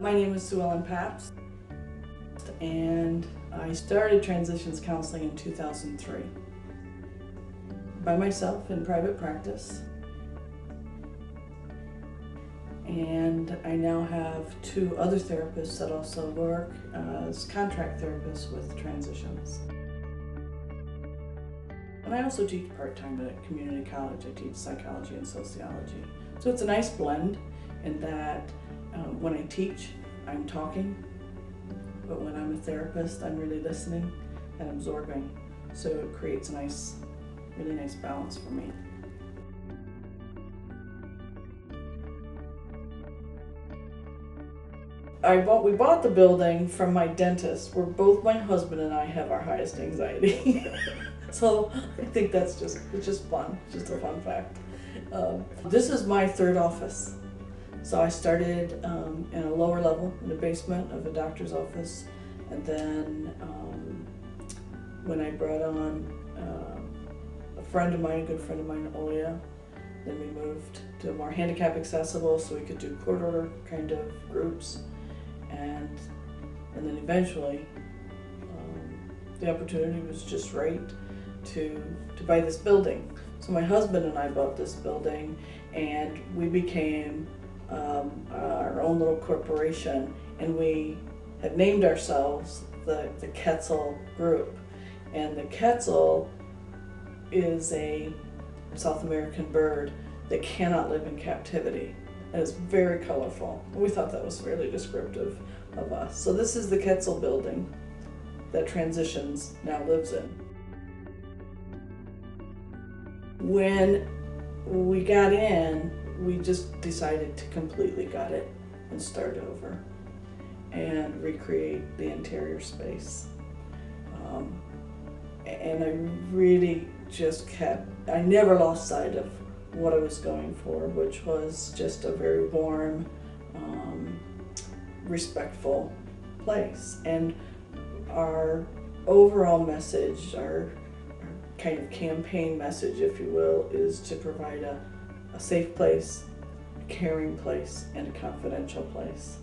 My name is Ellen Pabst, and I started transitions counseling in 2003 by myself in private practice. And I now have 2 other therapists that also work as contract therapists with transitions. And I also teach part-time at a community college. I teach psychology and sociology. So it's a nice blend in that when I teach, I'm talking, but when I'm a therapist, I'm really listening and absorbing. So it creates a really nice balance for me. We bought the building from my dentist, where both my husband and I have our highest anxiety. So I think it's just fun, just a fun fact. This is my 3rd office. So I started in a lower level, in the basement of a doctor's office, and then when I brought on a friend of mine, a good friend of mine, Olia, then we moved to more handicap accessible so we could do court order kind of groups. And then eventually, the opportunity was just right to buy this building. So my husband and I bought this building, and we became our own little corporation, and we had named ourselves the Quetzal group. And the Quetzal is a South American bird that cannot live in captivity. And it's very colorful. We thought that was fairly descriptive of us. So this is the Quetzal building that Transitions now lives in. When we got in, we just decided to completely gut it and start over and recreate the interior space. And I really just I never lost sight of what I was going for, which was just a very warm, respectful place. And our overall message, our kind of campaign message, if you will, is to provide a safe place, a caring place, and a confidential place.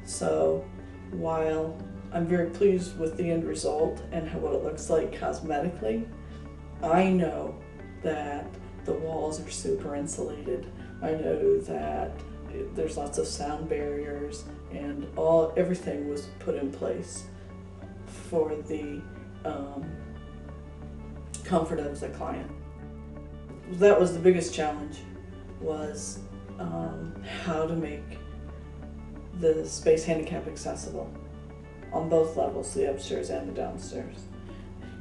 So while I'm very pleased with the end result and what it looks like cosmetically, I know that the walls are super insulated. I know that there's lots of sound barriers, and everything was put in place for the comfort of the client. That was the biggest challenge, was how to make the space handicap accessible on both levels, the upstairs and the downstairs.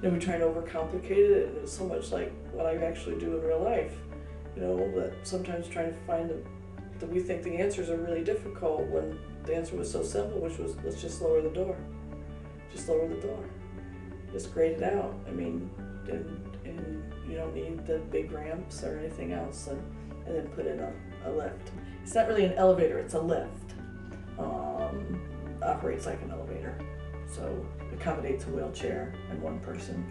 We try and overcomplicate it, and it's so much like what I actually do in real life. That sometimes trying to find that we think the answers are really difficult when the answer was so simple, which was, let's just lower the door. Just lower the door. Just grade it out. And you don't need the big ramps or anything else, and then put in a lift. It's not really an elevator, it's a lift. Operates like an elevator, so accommodates a wheelchair and one person.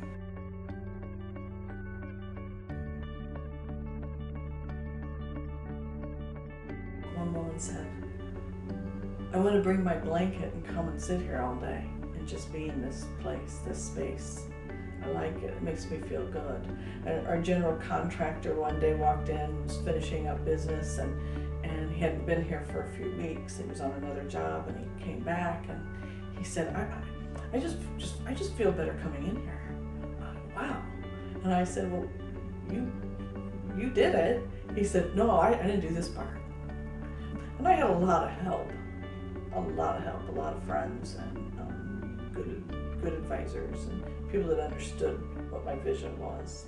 One woman said, I want to bring my blanket and come and sit here all day and just be in this place, this space. I like it. It makes me feel good. And our general contractor one day walked in, was finishing up business, and he hadn't been here for a few weeks. He was on another job, and he came back, and he said, I just feel better coming in here. Wow. And I said, well, you did it. He said, no, I didn't do this part. And I had a lot of help, a lot of friends, and good advisors, and people that understood what my vision was.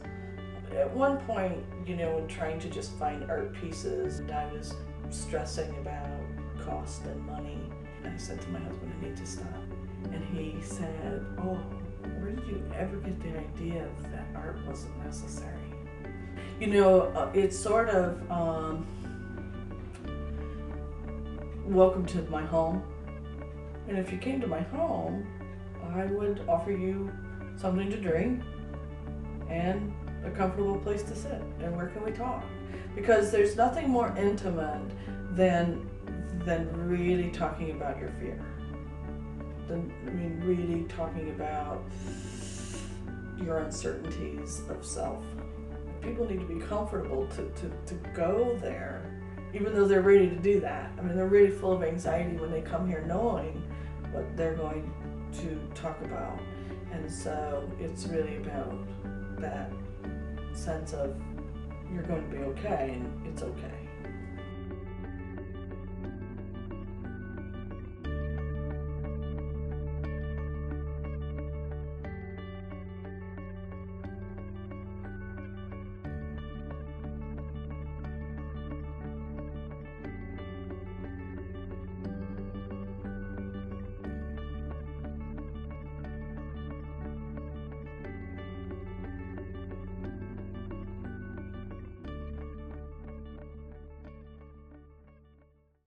At one point, in trying to just find art pieces, I was stressing about cost and money. And I said to my husband, I need to stop. And he said, oh, where did you ever get the idea that art wasn't necessary? It's sort of welcome to my home. And if you came to my home, I would offer you something to drink and a comfortable place to sit, and where can we talk? Because there's nothing more intimate than really talking about your fear. Really talking about your uncertainties of self. People need to be comfortable to go there, even though they're ready to do that. I mean, they're really full of anxiety when they come here knowing what they're going to talk about. And so it's really about that sense of you're going to be okay, and it's okay.